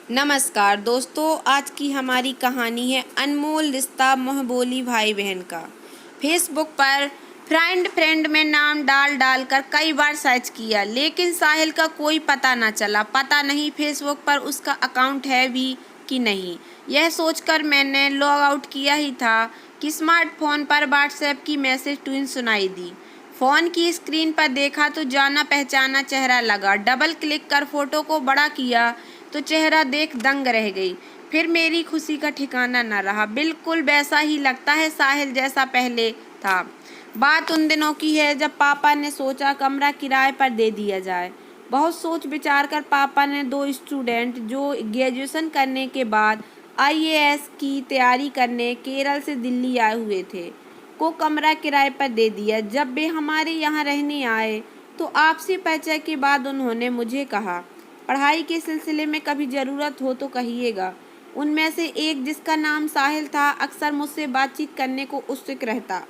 नमस्कार दोस्तों, आज की हमारी कहानी है अनमोल रिश्ता मोहबोली भाई बहन का। फेसबुक पर फ्रेंड में नाम डाल डाल कर कई बार सर्च किया, लेकिन साहिल का कोई पता न चला। पता नहीं फेसबुक पर उसका अकाउंट है भी कि नहीं। यह सोचकर मैंने लॉग आउट किया ही था कि स्मार्टफोन पर व्हाट्सएप की मैसेज ट्यून सुनाई दी। फ़ोन की स्क्रीन पर देखा तो जाना पहचाना चेहरा लगा। डबल क्लिक कर फोटो को बड़ा किया तो चेहरा देख दंग रह गई। फिर मेरी खुशी का ठिकाना न रहा। बिल्कुल वैसा ही लगता है साहिल जैसा पहले था। बात उन दिनों की है जब पापा ने सोचा कमरा किराए पर दे दिया जाए। बहुत सोच विचार कर पापा ने दो स्टूडेंट जो ग्रेजुएशन करने के बाद आईएएस की तैयारी करने केरल से दिल्ली आए हुए थे को कमरा किराए पर दे दिया। जब वे हमारे यहाँ रहने आए तो आपसी परिचय के बाद उन्होंने मुझे कहा, पढ़ाई के सिलसिले में कभी ज़रूरत हो तो कहिएगा। उनमें से एक, जिसका नाम साहिल था, अक्सर मुझसे बातचीत करने को उत्सुक रहता।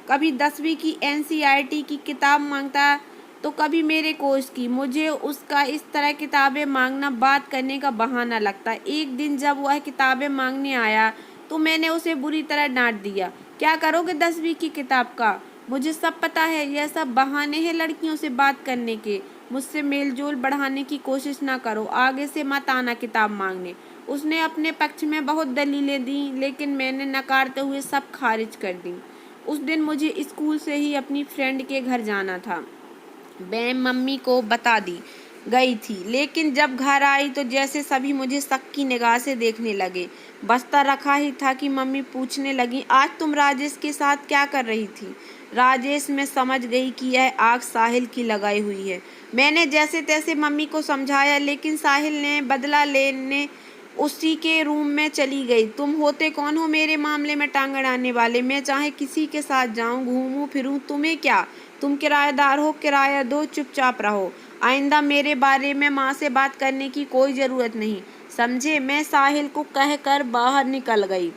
कभी 10वीं की एनसीईआरटी की किताब मांगता तो कभी मेरे कोर्स की। मुझे उसका इस तरह किताबें मांगना बात करने का बहाना लगता। एक दिन जब वह किताबें मांगने आया तो मैंने उसे बुरी तरह डांट दिया। क्या करोगे 10वीं की किताब का? मुझे सब पता है, यह सब बहाने हैं लड़कियों से बात करने के। मुझसे मेलजोल बढ़ाने की कोशिश ना करो, आगे से मत आना किताब मांगने। उसने अपने पक्ष में बहुत दलीलें दी, लेकिन मैंने नकारते हुए सब खारिज कर दी। उस दिन मुझे स्कूल से ही अपनी फ्रेंड के घर जाना था। मैं मम्मी को बता दी गई थी, लेकिन जब घर आई तो जैसे सभी मुझे शक की निगाह से देखने लगे। बस्ता रखा ही था कि मम्मी पूछने लगी, आज तुम राजेश के साथ क्या कर रही थी? राजेश, मैं समझ गई कि यह आग साहिल की लगाई हुई है। मैंने जैसे तैसे मम्मी को समझाया, लेकिन साहिल ने बदला लेने उसी के रूम में चली गई। तुम होते कौन हो मेरे मामले में टांग अड़ाने वाले? मैं चाहे किसी के साथ जाऊं, घूमूं फिरूं, तुम्हें क्या? तुम किराएदार हो, किराया दो, चुपचाप रहो। आइंदा मेरे बारे में माँ से बात करने की कोई ज़रूरत नहीं, समझे? मैं साहिल को कहकर बाहर निकल गई।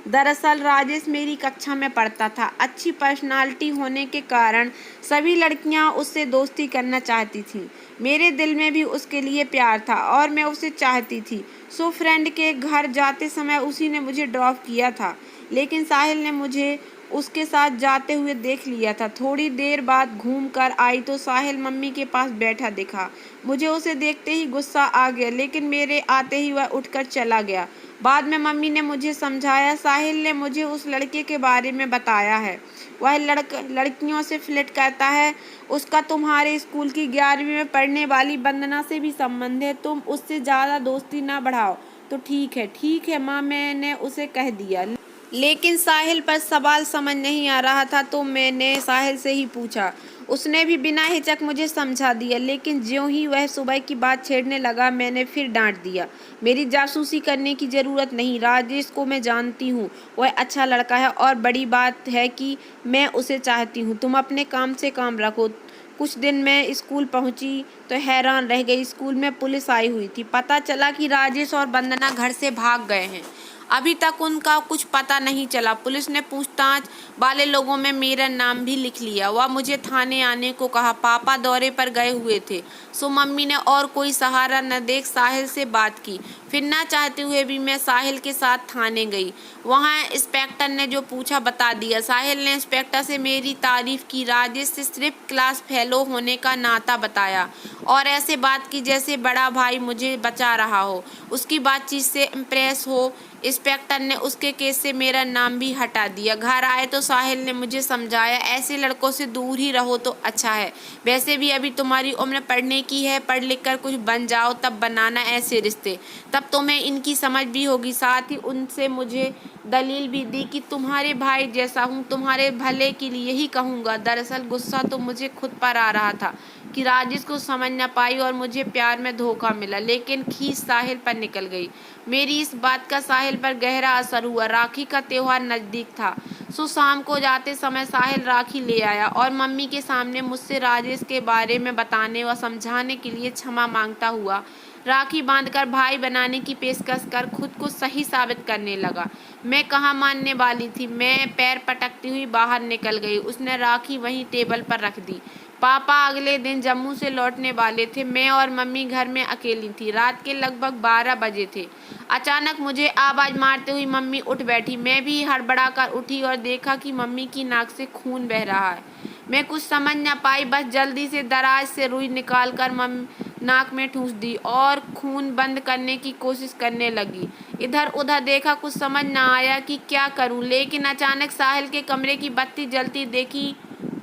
दरअसल राजेश मेरी कक्षा में पढ़ता था। अच्छी पर्सनालिटी होने के कारण सभी लड़कियां उससे दोस्ती करना चाहती थीं। मेरे दिल में भी उसके लिए प्यार था और मैं उसे चाहती थी। सो फ्रेंड के घर जाते समय उसी ने मुझे ड्रॉप किया था, लेकिन साहिल ने मुझे उसके साथ जाते हुए देख लिया था। थोड़ी देर बाद घूम कर आई तो साहिल मम्मी के पास बैठा दिखा। मुझे उसे देखते ही गुस्सा आ गया, लेकिन मेरे आते ही वह उठकर चला गया। बाद में मम्मी ने मुझे समझाया, साहिल ने मुझे उस लड़के के बारे में बताया है। वह लड़कियों से फ्लर्ट करता है। उसका तुम्हारे स्कूल की 11वीं में पढ़ने वाली वंदना से भी संबंध है। तुम उससे ज़्यादा दोस्ती ना बढ़ाओ तो ठीक है माँ, मैंने उसे कह दिया। लेकिन साहिल पर सवाल समझ नहीं आ रहा था तो मैंने साहिल से ही पूछा। उसने भी बिना हिचक मुझे समझा दिया, लेकिन ज्यों ही वह सुबह की बात छेड़ने लगा मैंने फिर डांट दिया। मेरी जासूसी करने की ज़रूरत नहीं। राजेश को मैं जानती हूँ, वह अच्छा लड़का है और बड़ी बात है कि मैं उसे चाहती हूँ। तुम अपने काम से काम रखो। कुछ दिन मैं स्कूल पहुँची तो हैरान रह गई। स्कूल में पुलिस आई हुई थी। पता चला कि राजेश और वंदना घर से भाग गए हैं। अभी तक उनका कुछ पता नहीं चला। पुलिस ने पूछताछ वाले लोगों में मेरा नाम भी लिख लिया। वह मुझे थाने आने को कहा। पापा दौरे पर गए हुए थे, सो मम्मी ने और कोई सहारा न देख साहिल से बात की। फिर ना चाहते हुए भी मैं साहिल के साथ थाने गई। वहाँ इंस्पेक्टर ने जो पूछा बता दिया। साहिल ने इंस्पेक्टर से मेरी तारीफ की, राजेश से सिर्फ क्लास फेलो होने का नाता बताया और ऐसे बात की जैसे बड़ा भाई मुझे बचा रहा हो। उसकी बातचीत से इम्प्रेस हो इंस्पेक्टर ने उसके केस से मेरा नाम भी हटा दिया। घर आए तो साहिल ने मुझे समझाया, ऐसे लड़कों से दूर ही रहो तो अच्छा है। वैसे भी अभी तुम्हारी उम्र पढ़ने की है, पढ़ लिख कर कुछ बन जाओ तब बनाना ऐसे रिश्ते, तब तुम्हें इनकी समझ भी होगी। साथ ही उनसे मुझे दलील भी दी कि तुम्हारे भाई जैसा हूँ, तुम्हारे भले के लिए ही कहूँगा। दरअसल गुस्सा तो मुझे खुद पर आ रहा था कि राजेश को समझ न पाई और मुझे प्यार में धोखा मिला, लेकिन खींच साहिल पर निकल गई। मेरी इस बात का साहिल पर गहरा असर हुआ। राखी का त्योहार नज़दीक था, सो शाम को जाते समय साहिल राखी ले आया और मम्मी के सामने मुझसे राजेश के बारे में बताने व समझाने के लिए क्षमा मांगता हुआ राखी बांधकर भाई बनाने की पेशकश कर खुद को सही साबित करने लगा। मैं कहाँ मानने वाली थी। मैं पैर पटकती हुई बाहर निकल गई। उसने राखी वहीं टेबल पर रख दी। पापा अगले दिन जम्मू से लौटने वाले थे। मैं और मम्मी घर में अकेली थी। रात के लगभग 12 बजे थे। अचानक मुझे आवाज़ मारते हुई मम्मी उठ बैठी। मैं भी हड़बड़ाकर उठी और देखा कि मम्मी की नाक से खून बह रहा है। मैं कुछ समझ न पाई, बस जल्दी से दराज से रुई निकालकर नाक में ठूंस दी और खून बंद करने की कोशिश करने लगी। इधर उधर देखा, कुछ समझ न आया कि क्या करूं, लेकिन अचानक साहिल के कमरे की बत्ती जलती देखी।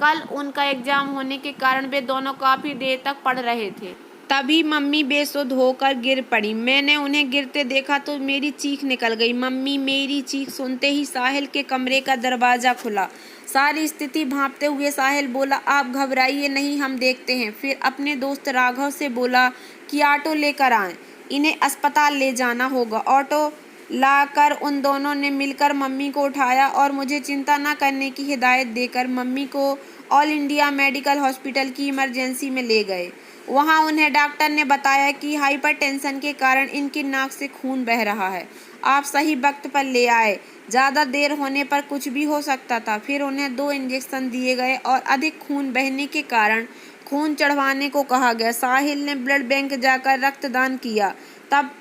कल उनका एग्जाम होने के कारण वे दोनों काफी देर तक पढ़ रहे थे। तभी मम्मी बेसुध होकर गिर पड़ी। मैंने उन्हें गिरते देखा तो मेरी चीख निकल गई। मम्मी मेरी चीख सुनते ही साहिल के कमरे का दरवाजा खुला। सारी स्थिति भांपते हुए साहिल बोला, आप घबराइए नहीं, हम देखते हैं। फिर अपने दोस्त राघव से बोला कि ऑटो लेकर आएं, इन्हें अस्पताल ले जाना होगा। ऑटो लाकर उन दोनों ने मिलकर मम्मी को उठाया और मुझे चिंता न करने की हिदायत देकर मम्मी को ऑल इंडिया मेडिकल हॉस्पिटल की इमरजेंसी में ले गए। वहां उन्हें डॉक्टर ने बताया कि हाइपरटेंशन के कारण इनकी नाक से खून बह रहा है। आप सही वक्त पर ले आए, ज़्यादा देर होने पर कुछ भी हो सकता था। फिर उन्हें 2 इंजेक्शन दिए गए और अधिक खून बहने के कारण खून चढ़वाने को कहा गया। साहिल ने ब्लड बैंक जाकर रक्तदान किया, तब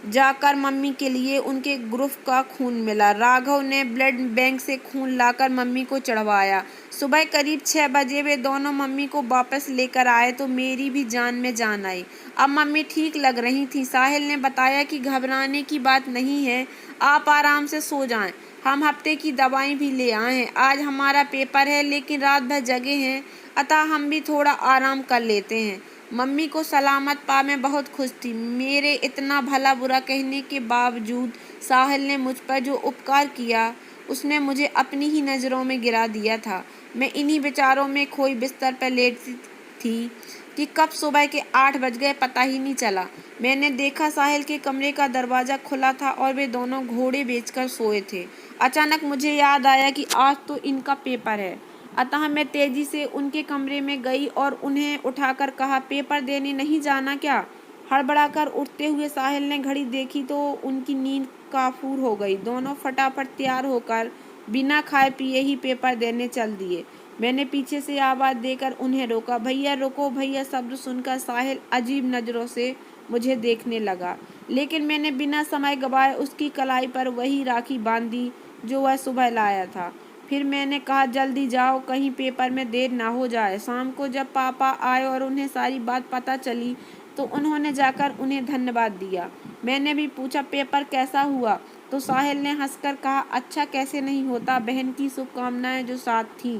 जाकर मम्मी के लिए उनके ग्रुप का खून मिला। राघव ने ब्लड बैंक से खून लाकर मम्मी को चढ़वाया। सुबह करीब 6 बजे वे दोनों मम्मी को वापस लेकर आए तो मेरी भी जान में जान आई। अब मम्मी ठीक लग रही थी। साहिल ने बताया कि घबराने की बात नहीं है, आप आराम से सो जाएं। हम हफ्ते की दवाएं भी ले आए हैं। आज हमारा पेपर है, लेकिन रात भर जगे हैं, अतः हम भी थोड़ा आराम कर लेते हैं। मम्मी को सलामत पा मैं बहुत खुश थी। मेरे इतना भला बुरा कहने के बावजूद साहिल ने मुझ पर जो उपकार किया, उसने मुझे अपनी ही नज़रों में गिरा दिया था। मैं इन्हीं विचारों में खोई बिस्तर पर लेटी थी कि कब सुबह के 8 बज गए पता ही नहीं चला। मैंने देखा साहिल के कमरे का दरवाज़ा खुला था और वे दोनों घोड़े बेचकर सोए थे। अचानक मुझे याद आया कि आज तो इनका पेपर है, अतः मैं तेजी से उनके कमरे में गई और उन्हें उठाकर कहा, पेपर देने नहीं जाना क्या? हड़बड़ाकर उठते हुए साहिल ने घड़ी देखी तो उनकी नींद काफूर हो गई। दोनों फटाफट तैयार होकर बिना खाए पिए ही पेपर देने चल दिए। मैंने पीछे से आवाज़ देकर उन्हें रोका। भैया रुको भैया। शब्द सुनकर साहिल अजीब नज़रों से मुझे देखने लगा, लेकिन मैंने बिना समय गवाए उसकी कलाई पर वही राखी बांध दी जो वह सुबह लाया था। फिर मैंने कहा, जल्दी जाओ, कहीं पेपर में देर ना हो जाए। शाम को जब पापा आए और उन्हें सारी बात पता चली तो उन्होंने जाकर उन्हें धन्यवाद दिया। मैंने भी पूछा, पेपर कैसा हुआ? तो साहिल ने हंसकर कहा, अच्छा कैसे नहीं होता, बहन की शुभकामनाएं जो साथ थीं।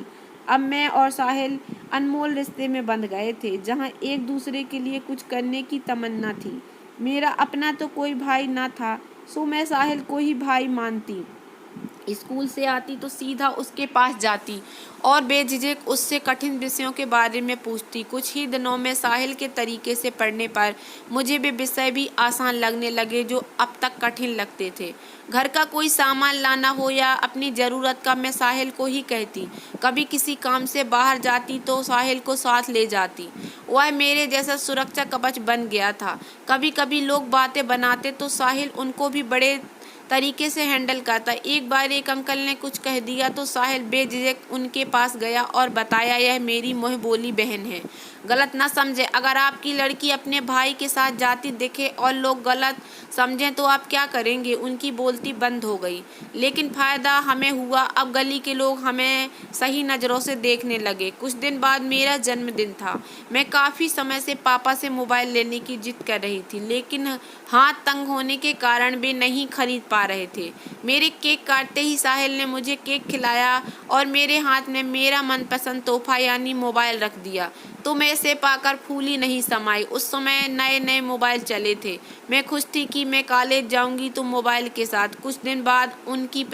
अब मैं और साहिल अनमोल रिश्ते में बंध गए थे, जहां एक दूसरे के लिए कुछ करने की तमन्ना थी। मेरा अपना तो कोई भाई ना था, सो मैं साहिल को ही भाई मानती। स्कूल से आती तो सीधा उसके पास जाती और बेझिझक उससे कठिन विषयों के बारे में पूछती। कुछ ही दिनों में साहिल के तरीके से पढ़ने पर मुझे वे विषय भी आसान लगने लगे जो अब तक कठिन लगते थे। घर का कोई सामान लाना हो या अपनी ज़रूरत का मैं साहिल को ही कहती। कभी किसी काम से बाहर जाती तो साहिल को साथ ले जाती। वह मेरे जैसा सुरक्षा कवच बन गया था। कभी कभी लोग बातें बनाते तो साहिल उनको भी बड़े तरीके से हैंडल करता। एक बार एक अंकल ने कुछ कह दिया तो साहिल बेझिझक उनके पास गया और बताया, यह मेरी मोह बोली बहन है, गलत ना समझे। अगर आपकी लड़की अपने भाई के साथ जाती दिखे और लोग गलत समझें तो आप क्या करेंगे? उनकी बोलती बंद हो गई। लेकिन फ़ायदा हमें हुआ, अब गली के लोग हमें सही नज़रों से देखने लगे। कुछ दिन बाद मेरा जन्मदिन था। मैं काफ़ी समय से पापा से मोबाइल लेने की जिद कर रही थी, लेकिन हाथ तंग होने के कारण वे नहीं खरीद पा रहे थे। मेरे केक काटते ही साहिल ने मुझे केक खिलाया और मेरे हाथ में मेरा मनपसंद तोहफा यानी मोबाइल रख दिया। तो मैं इसे पाकर फूली नहीं समाई। उस समय नए नए मोबाइल चले थे। मैं खुश थी कि मैं कॉलेज जाऊंगी तो मोबाइल के साथ। कुछ दिन बाद उनकी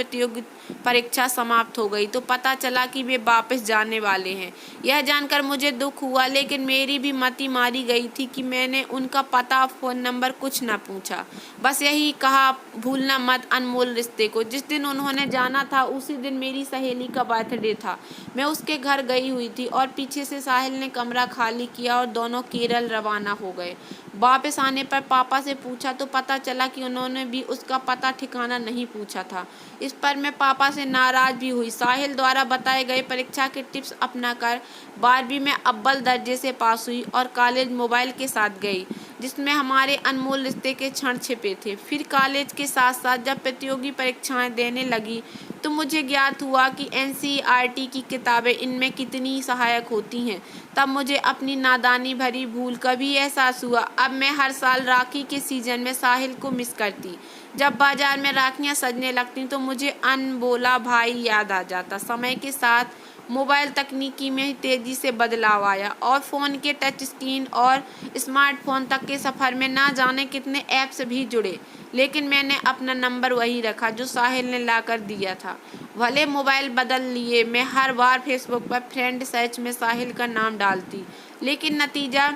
परीक्षा समाप्त हो गई तो पता चला कि वे वापस जाने वाले हैं। यह जानकर मुझे दुख हुआ, लेकिन मेरी भी मति मारी गई थी कि मैंने उनका पता फ़ोन नंबर कुछ न पूछा। बस यही कहा, भूलना मत अनमोल रिश्ते को। जिस दिन उन्होंने जाना था उसी दिन मेरी सहेली का बर्थडे था। मैं उसके घर गई हुई थी और पीछे से साहिल ने कमरा खाली किया और दोनों केरल रवाना हो गए। वापस आने पर पापा से पूछा तो पता चला कि उन्होंने भी उसका पता ठिकाना नहीं पूछा था। इस पर मैं पापा से नाराज भी हुई। साहिल द्वारा बताए गए परीक्षा के टिप्स अपनाकर 12वीं में अव्वल दर्जे से पास हुई और कॉलेज मोबाइल के साथ गई, जिसमें हमारे अनमोल रिश्ते के क्षण छिपे थे। फिर कॉलेज के साथ साथ जब प्रतियोगी परीक्षाएं देने लगी तो मुझे ज्ञात हुआ कि NCERT की किताबें इनमें कितनी सहायक होती हैं। तब मुझे अपनी नादानी भरी भूल का भी एहसास हुआ। अब मैं हर साल राखी के सीजन में साहिल को मिस करती। जब बाजार में राखियां सजने लगती तो मुझे अनमोला भाई याद आ जाता। समय के साथ मोबाइल तकनीकी में तेज़ी से बदलाव आया और फ़ोन के टच स्क्रीन और स्मार्टफोन तक के सफ़र में ना जाने कितने ऐप्स भी जुड़े, लेकिन मैंने अपना नंबर वही रखा जो साहिल ने लाकर दिया था। भले मोबाइल बदल लिए, मैं हर बार फेसबुक पर फ्रेंड सर्च में साहिल का नाम डालती, लेकिन नतीजा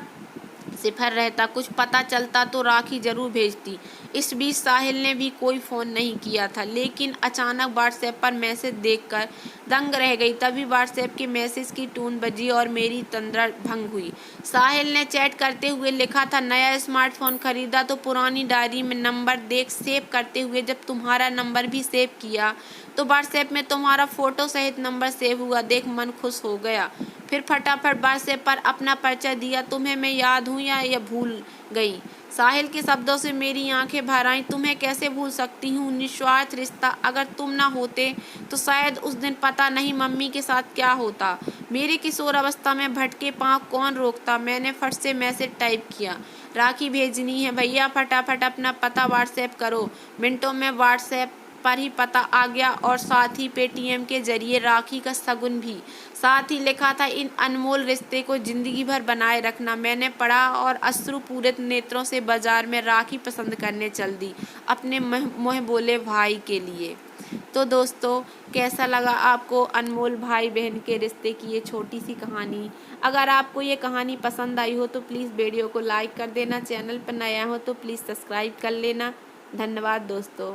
सिफर रहता। कुछ पता चलता तो राखी जरूर भेजती। इस बीच साहिल ने भी कोई फ़ोन नहीं किया था, लेकिन अचानक व्हाट्सएप पर मैसेज देखकर दंग रह गई। तभी व्हाट्सएप के मैसेज की टोन बजी और मेरी तंद्रा भंग हुई। साहिल ने चैट करते हुए लिखा था, नया स्मार्टफोन खरीदा तो पुरानी डायरी में नंबर देख सेव करते हुए जब तुम्हारा नंबर भी सेव किया तो व्हाट्सएप में तुम्हारा फ़ोटो सहित नंबर सेव हुआ देख मन खुश हो गया। फिर फटाफट व्हाट्सएप पर अपना परिचय दिया, तुम्हें मैं याद हूँ या भूल गई। साहिल के शब्दों से मेरी आंखें भर आईं। तुम्हें कैसे भूल सकती हूँ, निस्वार्थ रिश्ता। अगर तुम ना होते तो शायद उस दिन पता नहीं मम्मी के साथ क्या होता। मेरी किशोर अवस्था में भटके पाँव कौन रोकता। मैंने फट से मैसेज टाइप किया, राखी भेजनी है भैया, फटाफट अपना पता व्हाट्सएप करो। मिनटों में व्हाट्सएप पर ही पता आ गया और साथ ही पेटीएम के जरिए राखी का शगुन भी। साथ ही लिखा था, इन अनमोल रिश्ते को जिंदगी भर बनाए रखना। मैंने पढ़ा और अश्रुपूरित नेत्रों से बाजार में राखी पसंद करने चल दी अपने मोह बोले भाई के लिए। तो दोस्तों, कैसा लगा आपको अनमोल भाई बहन के रिश्ते की ये छोटी सी कहानी। अगर आपको ये कहानी पसंद आई हो तो प्लीज़ वीडियो को लाइक कर देना। चैनल पर नया हो तो प्लीज़ सब्सक्राइब कर लेना। धन्यवाद दोस्तों।